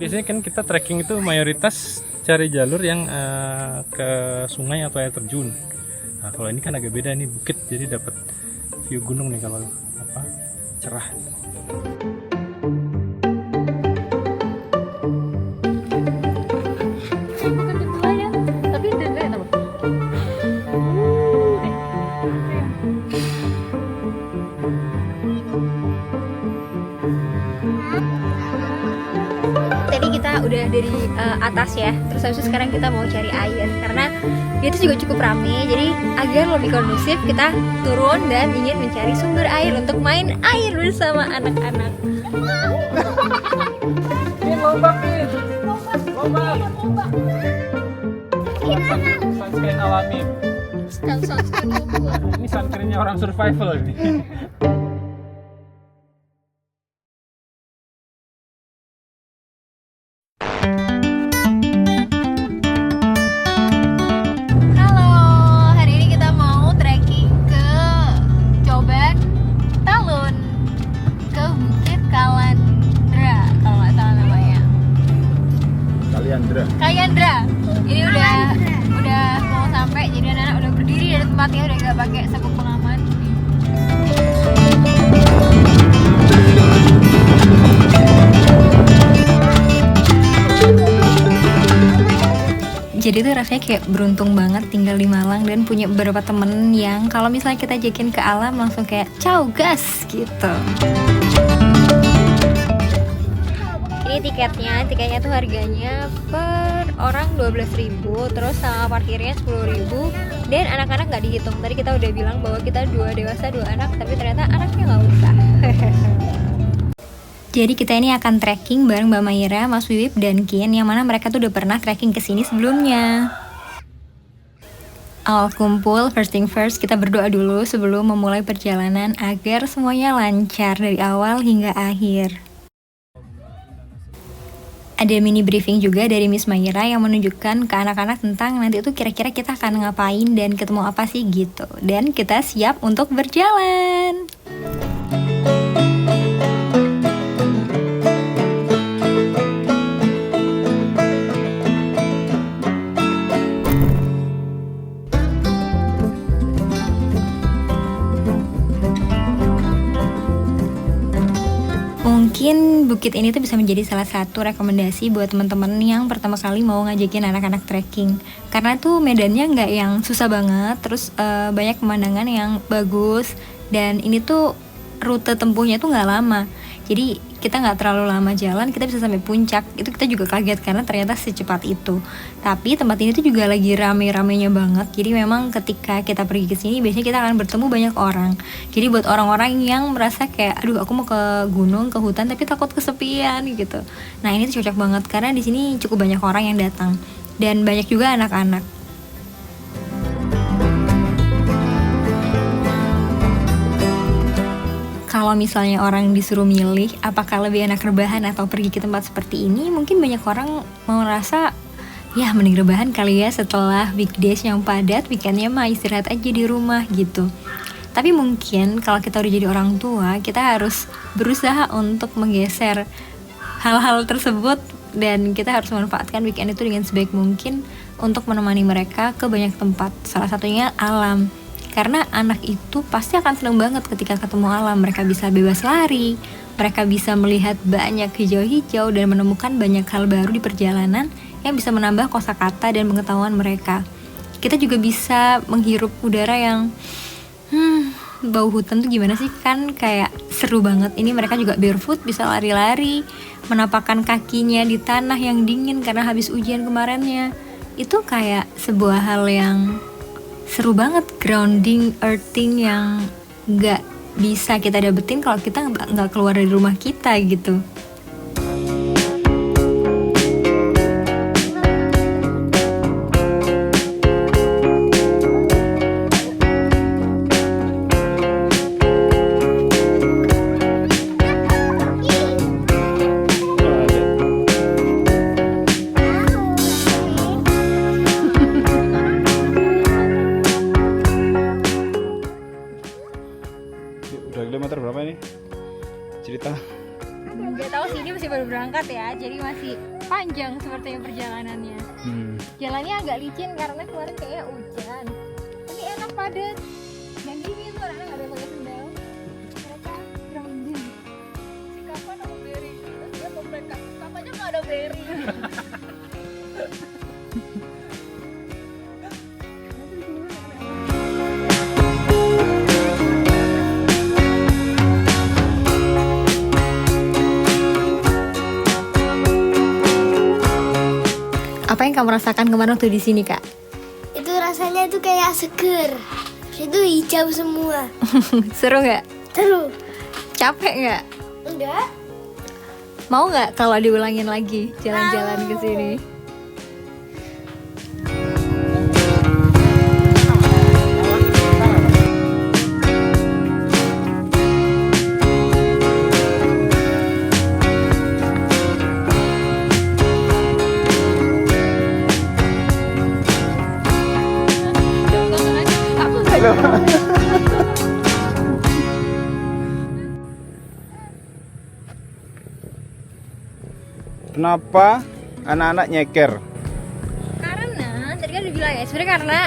biasanya kan kita trekking itu mayoritas cari jalur yang ke sungai atau air terjun. Nah kalau ini kan agak beda nih, bukit, jadi dapat view gunung nih kalau cerah. Tadi kita udah dari atas ya, terus habis itu sekarang kita mau cari air karena itu juga cukup rame. Jadi agar lebih kondusif kita turun dan ingin mencari sumber air untuk main air bersama anak-anak. Ini lomba nih, lomba. Sunscreen alami. Ini sunscreennya orang survival ini. Kayandra. Ini udah mau sampai, jadi anak-anak udah berdiri dari tempatnya, udah gak pakai sabuk pengaman. Jadi tuh rasanya kayak beruntung banget tinggal di Malang dan punya beberapa temen yang kalau misalnya kita ajakin ke alam langsung kayak ciao gas gitu. Ini tiketnya tuh harganya per orang 12.000, terus sama parkirnya 10.000, dan anak-anak nggak dihitung. Tadi kita udah bilang bahwa kita 2 dewasa 2 anak, tapi ternyata anaknya nggak usah. Jadi kita ini akan trekking bareng Mbak Maira, Mas Wiwip, dan Kian, yang mana mereka tuh udah pernah trekking ke sini sebelumnya. Awal kumpul, first thing first, kita berdoa dulu sebelum memulai perjalanan agar semuanya lancar dari awal hingga akhir. Ada mini briefing juga dari Miss Maira yang menunjukkan ke anak-anak tentang nanti itu kira-kira kita akan ngapain dan ketemu apa sih gitu. Dan kita siap untuk berjalan. Mungkin bukit ini tuh bisa menjadi salah satu rekomendasi buat teman-teman yang pertama kali mau ngajakin anak-anak trekking. Karena tuh medannya nggak yang susah banget, terus banyak pemandangan yang bagus, dan ini tuh rute tempuhnya tuh nggak lama. Jadi kita nggak terlalu lama jalan, kita bisa sampai puncak. Itu kita juga kaget karena ternyata secepat itu. Tapi tempat ini tuh juga lagi rame-ramenya banget. Jadi memang ketika kita pergi ke sini biasanya kita akan bertemu banyak orang. Jadi buat orang-orang yang merasa kayak aduh aku mau ke gunung, ke hutan tapi takut kesepian gitu. Nah, ini tuh cocok banget karena di sini cukup banyak orang yang datang dan banyak juga anak-anak. Kalau misalnya orang disuruh milih apakah lebih enak rebahan atau pergi ke tempat seperti ini, mungkin banyak orang mau merasa ya mending rebahan kali ya setelah weekdays yang padat, weekendnya mah istirahat aja di rumah gitu. Tapi mungkin kalau kita udah jadi orang tua, kita harus berusaha untuk menggeser hal-hal tersebut dan kita harus memanfaatkan weekend itu dengan sebaik mungkin untuk menemani mereka ke banyak tempat. Salah satunya alam. Karena anak itu pasti akan seneng banget ketika ketemu alam. Mereka bisa bebas lari, mereka bisa melihat banyak hijau-hijau dan menemukan banyak hal baru di perjalanan yang bisa menambah kosakata dan pengetahuan mereka. Kita juga bisa menghirup udara yang bau hutan tuh gimana sih, kan kayak seru banget. Ini mereka juga barefoot, bisa lari-lari, menapakkan kakinya di tanah yang dingin karena habis ujian kemarinnya. Itu kayak sebuah hal yang seru banget, grounding, earthing yang nggak bisa kita dapetin kalau kita nggak keluar dari rumah kita gitu. Udah kilometer berapa ini? Cerita. Nggak tahu sih, ini masih baru berangkat ya, jadi masih panjang sepertinya perjalanannya. Jalannya agak licin karena kemarin kayak hujan. Tapi enak padat dan dingin tuh, anak nggak ada yang pakai sendal. Mereka grounding. Si kapan ada berry? Terus dia komplain kapanya nggak ada berry. Apa yang kamu rasakan kemarin waktu di sini, Kak? Itu rasanya itu kayak seger. Itu hijau semua. Seru nggak? Seru. Capek nggak? Enggak. Mau nggak kalau diulangin lagi jalan-jalan ke sini? Kenapa anak-anak nyeker? Karena tadi kan udah bilang ya, sebenarnya karena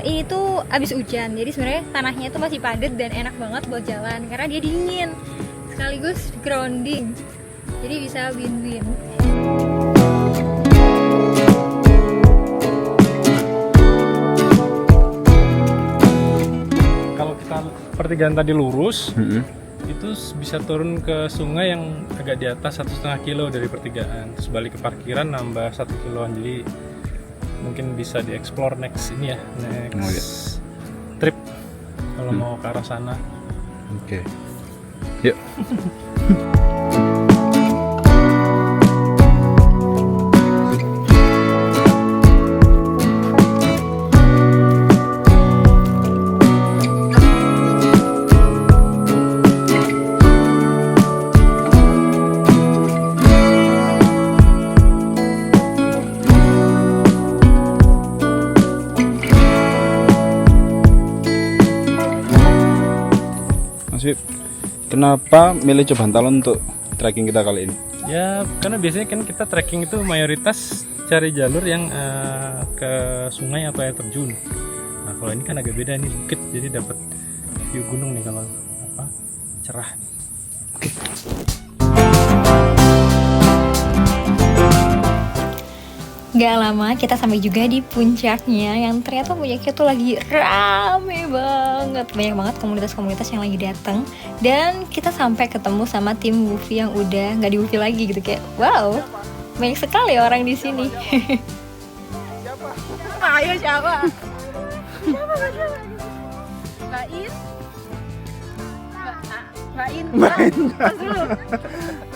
ini tuh abis hujan, jadi sebenarnya tanahnya tuh masih padat dan enak banget buat jalan karena dia dingin sekaligus grounding, jadi bisa win-win. Kalau kita pertigaan tadi lurus, itu bisa turun ke sungai yang agak di atas 1,5 kilo dari pertigaan. Terus balik ke parkiran nambah 1 kiloan, jadi mungkin bisa dieksplor next ini ya, next trip kalau mau ke arah sana. Oke. Yuk. Mas Wib, kenapa milih Cobantalon untuk trekking kita kali ini? Ya karena biasanya kan kita trekking itu mayoritas cari jalur yang ke sungai atau air terjun. Nah kalau ini kan agak beda nih, bukit, jadi dapat view gunung nih kalau cerah. Oke. Gak lama kita sampai juga di puncaknya, yang ternyata puncaknya tuh lagi rame banget, banyak banget komunitas-komunitas yang lagi datang. Dan kita sampai ketemu sama tim Wufi yang udah nggak di Wufi lagi gitu, kayak wow, banyak sekali orang di sini. Ayo siapa? Mbak In.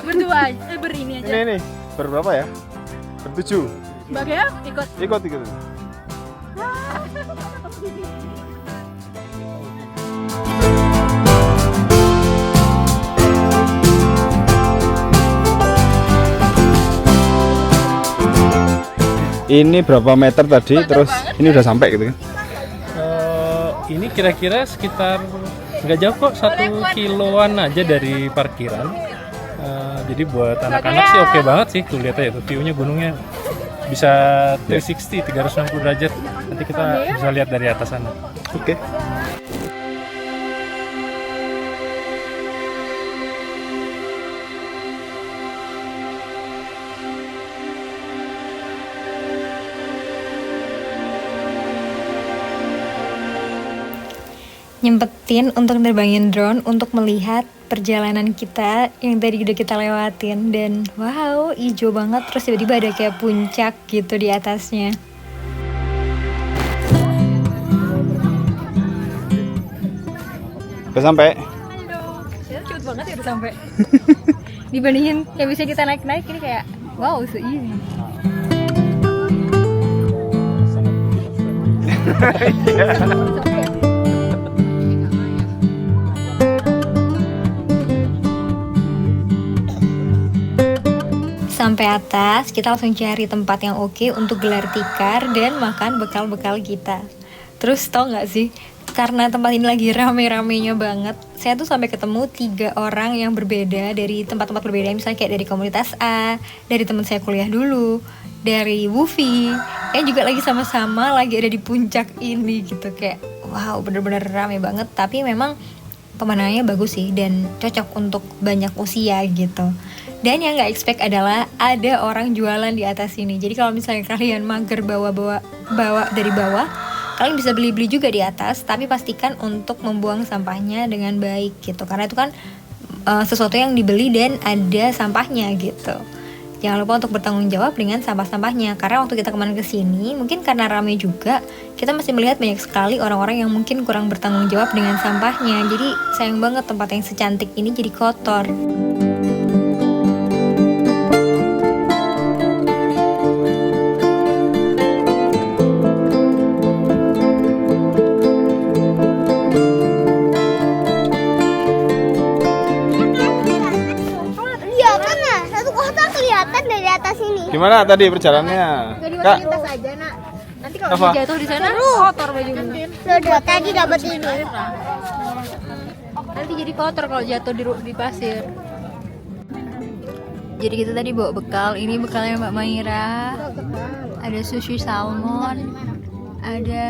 Berdua, berini aja. Ini berberapa ya? Bertujuh. Bagaimana? Ikut. Ikut. Ini berapa meter tadi? Terus ini udah sampai gitu kan? Ini kira-kira sekitar nggak jauh kok, 1 kiloan aja dari parkiran. Jadi buat anak-anak sih oke banget sih. Tuh lihat aja tuh view-nya, gunungnya bisa 360, 360 derajat. Nanti kita bisa lihat dari atas sana. Oke. Nyempetin untuk nerbangin drone untuk melihat perjalanan kita yang tadi udah kita lewatin. Dan wow, hijau banget, terus tiba-tiba ada kayak puncak gitu di atasnya. Udah sampai? Cepet banget ya udah sampai. Dibandingin yang bisa kita naik-naik, ini kayak wow, so easy. Sampai atas, kita langsung cari tempat yang oke untuk gelar tikar dan makan bekal-bekal kita. Terus tau gak sih, karena tempat ini lagi rame-ramenya banget, saya tuh sampai ketemu 3 orang yang berbeda dari tempat-tempat berbeda, misalnya kayak dari komunitas A, dari teman saya kuliah dulu, dari Wufi, yang juga lagi sama-sama lagi ada di puncak ini gitu. Kayak wow, bener-bener rame banget. Tapi memang pemandangannya bagus sih dan cocok untuk banyak usia gitu. Dan yang nggak expect adalah ada orang jualan di atas sini. Jadi kalau misalnya kalian mager bawa dari bawah, kalian bisa beli-beli juga di atas, tapi pastikan untuk membuang sampahnya dengan baik gitu. Karena itu kan sesuatu yang dibeli dan ada sampahnya gitu. Jangan lupa untuk bertanggung jawab dengan sampah-sampahnya. Karena waktu kita kemarin kesini, mungkin karena ramai juga, kita masih melihat banyak sekali orang-orang yang mungkin kurang bertanggung jawab dengan sampahnya. Jadi sayang banget tempat yang secantik ini jadi kotor. Iya kan nah, satu kota kelihatan dari atas ini. Gimana tadi perjalanannya? Kak, Tas aja nak. Nanti kalau Apa? dia jatuh di sana kotor baju. Udah tadi dapat ini. Nanti jadi kotor kalau jatuh di pasir. Jadi kita tadi bawa bekal. Ini bekalnya Mbak Maira. Ada sushi salmon, ada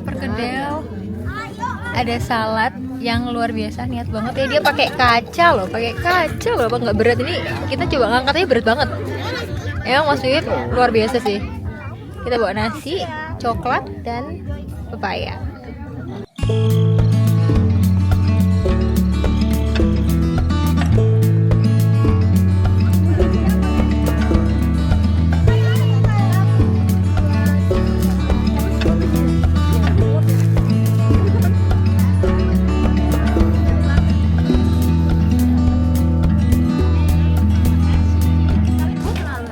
perkedel, ada salad yang luar biasa, niat banget ya. Dia pakai kaca loh, apa nggak berat ini? Kita coba ngangkatnya berat banget. Emang maksudnya luar biasa sih. Kita bawa nasi, coklat, dan pepaya.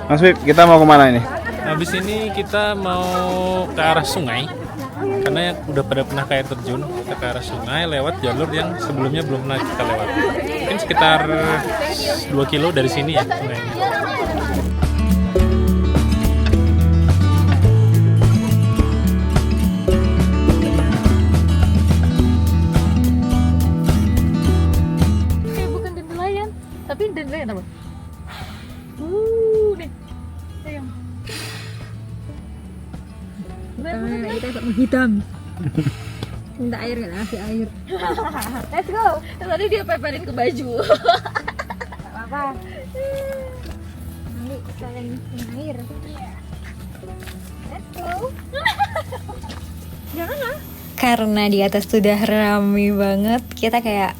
Mas Wib, kita mau kemana ini? Habis ini kita mau ke arah sungai. Karena yang udah pada pernah ke air terjun, kita ke arah sungai lewat jalur yang sebelumnya belum pernah kita lewati. Mungkin sekitar 2 kilo dari sini ya sungainya. Kayak bukan dandelion, tapi dandelion apa? Nih. Sayang. Kita ikut menghitam. Minta air nggak ngasih air. Let's go. Tadi dia peperin ke baju. Apa? Nanti kalian air. Let's go. Jangan lah. Karena di atas sudah rame banget, kita kayak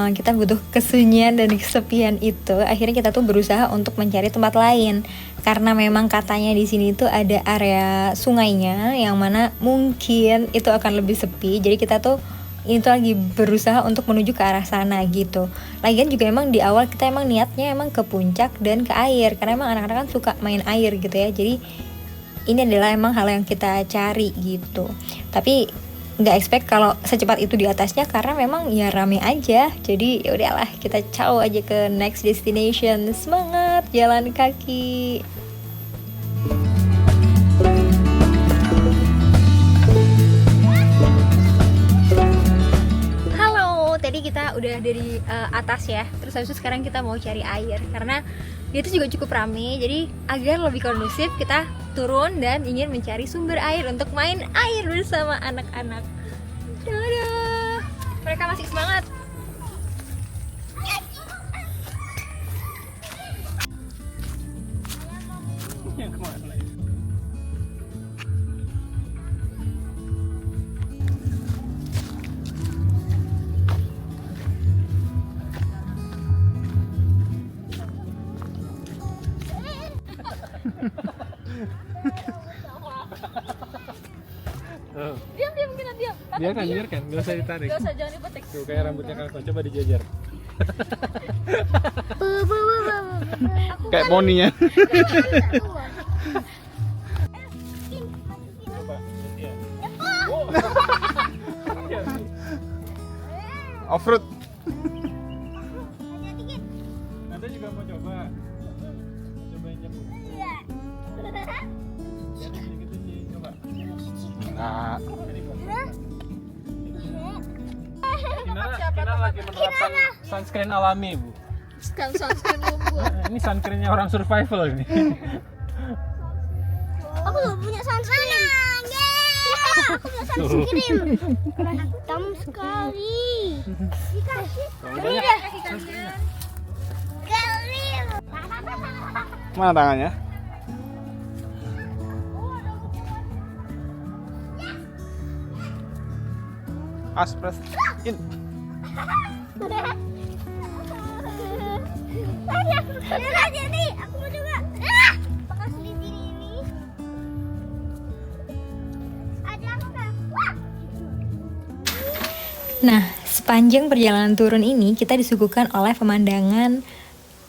kita butuh kesunyian dan kesepian itu. Akhirnya kita tuh berusaha untuk mencari tempat lain. Karena memang katanya di sini tuh ada area sungainya yang mana mungkin itu akan lebih sepi. Jadi kita tuh ini tuh lagi berusaha untuk menuju ke arah sana gitu. Lagian juga emang di awal kita emang niatnya emang ke puncak dan ke air. Karena emang anak-anak kan suka main air gitu ya. Jadi ini adalah emang hal yang kita cari gitu. Tapi nggak expect kalau secepat itu di atasnya karena memang ya rame aja. Jadi ya udahlah, kita caw aja ke next destination. Semangat jalan kaki. Halo, tadi kita udah dari atas ya. Terus habis itu sekarang kita mau cari air karena dia itu juga cukup rame. Jadi agar lebih kondusif kita turun dan ingin mencari sumber air untuk main air bersama anak-anak. Dadah, mereka masih semangat. Diam kita diam. Biarkan, nggak usah ditarik. Gak usah, jangan dipetik. Tuh kayak rambutnya Kang, coba dijajar. Kayak poninya. Off-road. Nanti juga mau coba. Cobain jemput. Jangan gitu sih, coba. Nah, Kinar lagi menerapkan sunscreen alami, Bu. Sunscreen lumpur. Ini sunscreennya orang survival ini. Aku gak punya sunscreen. Aku punya sunscreen. Hitam sekali. Dikasih. Gelil. Mana tangannya? Aspres in. Jadi aku mau coba. Pakai selintir ini. Ada apa kan? Nah, sepanjang perjalanan turun ini kita disuguhkan oleh pemandangan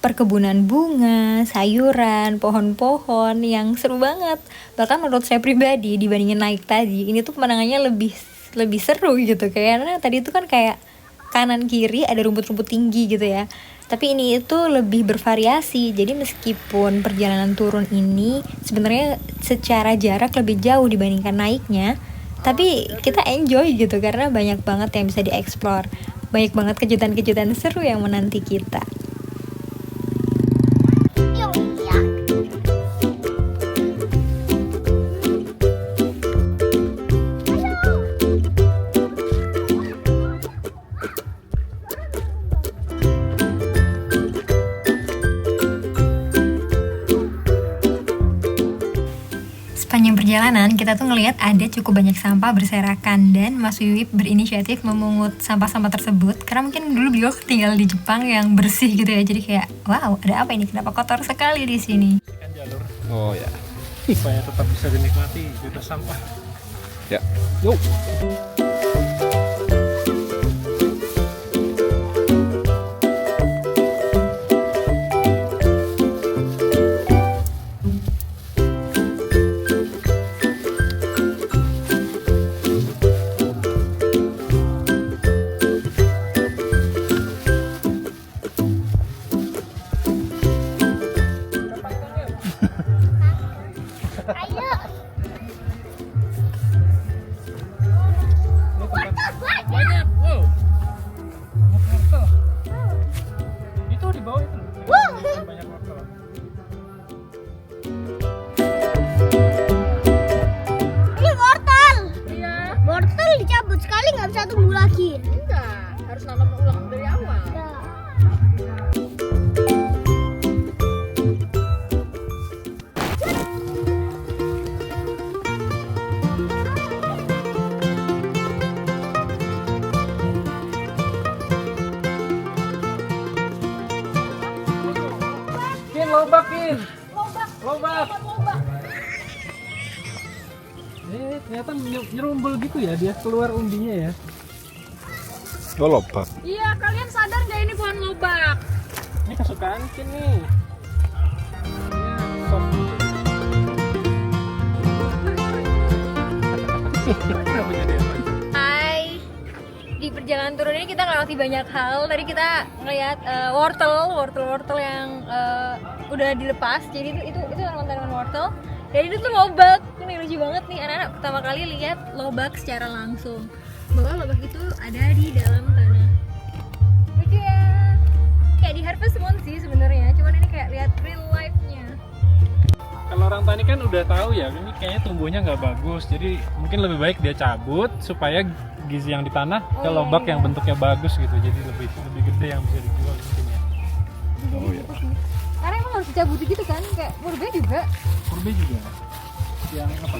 perkebunan bunga, sayuran, pohon-pohon yang seru banget. Bahkan menurut saya pribadi dibandingin naik tadi, ini tuh pemandangannya lebih seru gitu. Karena tadi itu kan kayak kanan kiri ada rumput-rumput tinggi gitu ya. Tapi ini itu lebih bervariasi. Jadi meskipun perjalanan turun ini sebenarnya secara jarak lebih jauh dibandingkan naiknya, tapi kita enjoy gitu karena banyak banget yang bisa dieksplor. Banyak banget kejutan-kejutan seru yang menanti kita. Yuk, ya. Sepanjang perjalanan kita tuh ngelihat ada cukup banyak sampah berserakan dan Mas Wiwip berinisiatif memungut sampah-sampah tersebut karena mungkin dulu beliau tinggal di Jepang yang bersih gitu ya, jadi kayak wow, ada apa ini, kenapa kotor sekali di sini. Kan jalur Oh ya. supaya tetap bisa dinikmati bebas sampah. Ya. Yuk. Ayo. Ini tempat banyak. Wow. Wortel. Itu di bawah itu. Banyak wortel. Ini wortel. Iya. Wortel dicabut sekali nggak bisa tumbuh lagi. Enggak, harus nanam ulang dari awal. Kin, lobak, Kin. Lobak. Ternyata nyerumbul gitu ya, dia keluar umbinya ya. Oh, lobak. Iya, kalian sadar nggak ini pohon lobak? Ini kesukaan Kin nih. Iya, sop. Kenapa jadi apa? Hai. Di perjalanan turun ini kita ngelewati banyak hal. Tadi kita ngeliat wortel yang udah dilepas. Jadi itu tanaman wortel. Jadi itu tuh lobak. Ini lucu banget nih, anak-anak pertama kali lihat lobak secara langsung. Bahwa lobak itu ada di dalam tanah. Lucu ya. Kayak di Harvest Moon sih sebenarnya. Cuman ini kayak lihat real life-nya. Kalau orang tani kan udah tahu ya, ini kayaknya tumbuhnya nggak bagus. Jadi mungkin lebih baik dia cabut supaya gizi yang di tanah ke lobak yang bentuknya bagus gitu. Jadi lebih gede yang bisa dijual mungkin ya. Oh ya. Karena emang harus dicabut gitu kan, kayak murbe juga. Kurbe juga. Yang apa?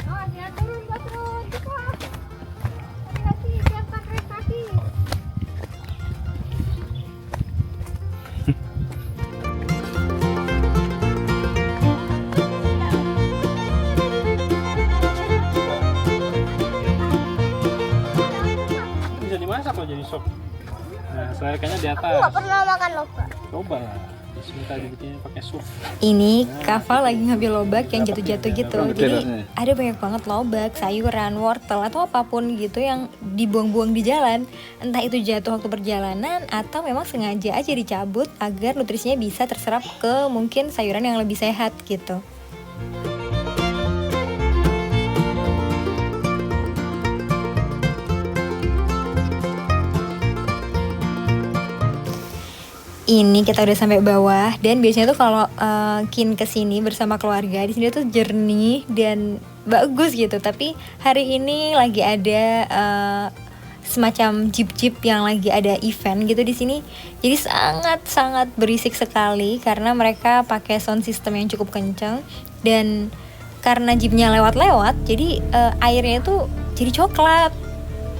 Oh, dia turun, cepat. Hati-hati, siapkan rem kaki. Bisa dimasak loh jadi sop. Nah, selerikannya di atas. Aku nggak pernah makan lobak. Coba lah. Terus minta dibikinnya pakai sup. Ini Kava lagi ngambil lobak yang jatuh-jatuh gitu. Gede Jadi rasanya. ada banyak banget lobak, sayuran, wortel atau apapun gitu yang dibuang-buang di jalan. Entah itu jatuh waktu perjalanan atau memang sengaja aja dicabut agar nutrisinya bisa terserap ke mungkin sayuran yang lebih sehat gitu. Ini kita udah sampai bawah dan biasanya tuh kalau Kin kesini bersama keluarga di sini tuh jernih dan bagus gitu. Tapi hari ini lagi ada semacam jeep-jeep yang lagi ada event gitu di sini. Jadi sangat berisik sekali karena mereka pakai sound system yang cukup kenceng dan karena jeepnya lewat-lewat jadi airnya tuh jadi coklat.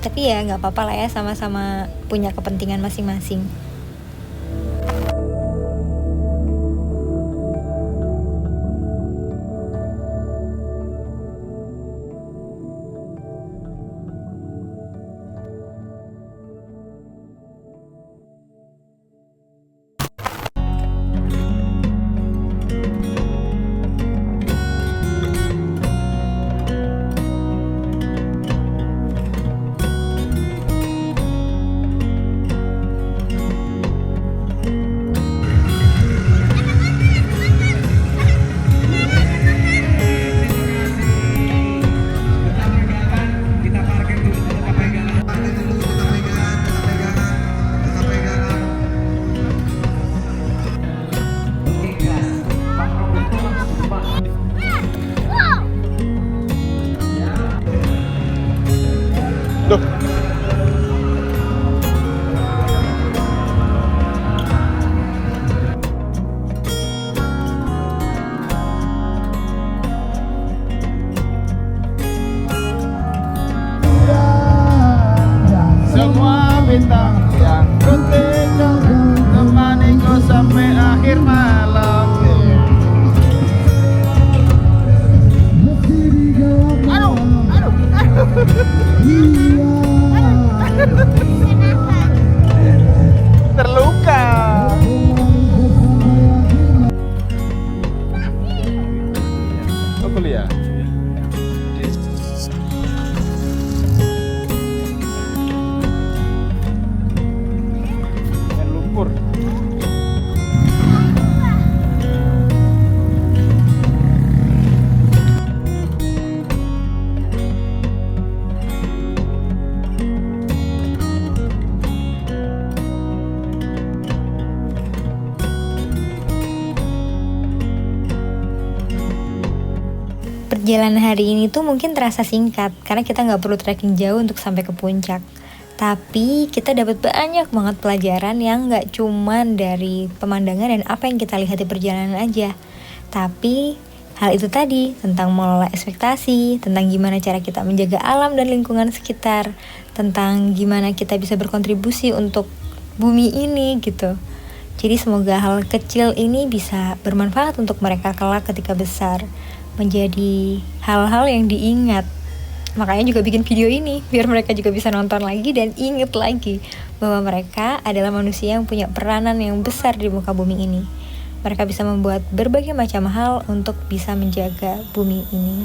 Tapi ya nggak apa-apa lah ya, sama-sama punya kepentingan masing-masing. Semua bintang yang ku tengok temaniku sampai akhir malam. Terluka. Oh, kuliah. Dan lumpur. Perjalanan hari ini tuh mungkin terasa singkat karena kita nggak perlu trekking jauh untuk sampai ke puncak. Tapi kita dapat banyak banget pelajaran yang nggak cuman dari pemandangan dan apa yang kita lihat di perjalanan aja. Tapi hal itu tadi tentang mengelola ekspektasi, tentang gimana cara kita menjaga alam dan lingkungan sekitar, tentang gimana kita bisa berkontribusi untuk bumi ini gitu. Jadi semoga hal kecil ini bisa bermanfaat untuk mereka kelak ketika besar, menjadi hal-hal yang diingat. Makanya juga bikin video ini biar mereka juga bisa nonton lagi dan inget lagi bahwa mereka adalah manusia yang punya peranan yang besar di muka bumi ini. Mereka bisa membuat berbagai macam hal untuk bisa menjaga bumi ini.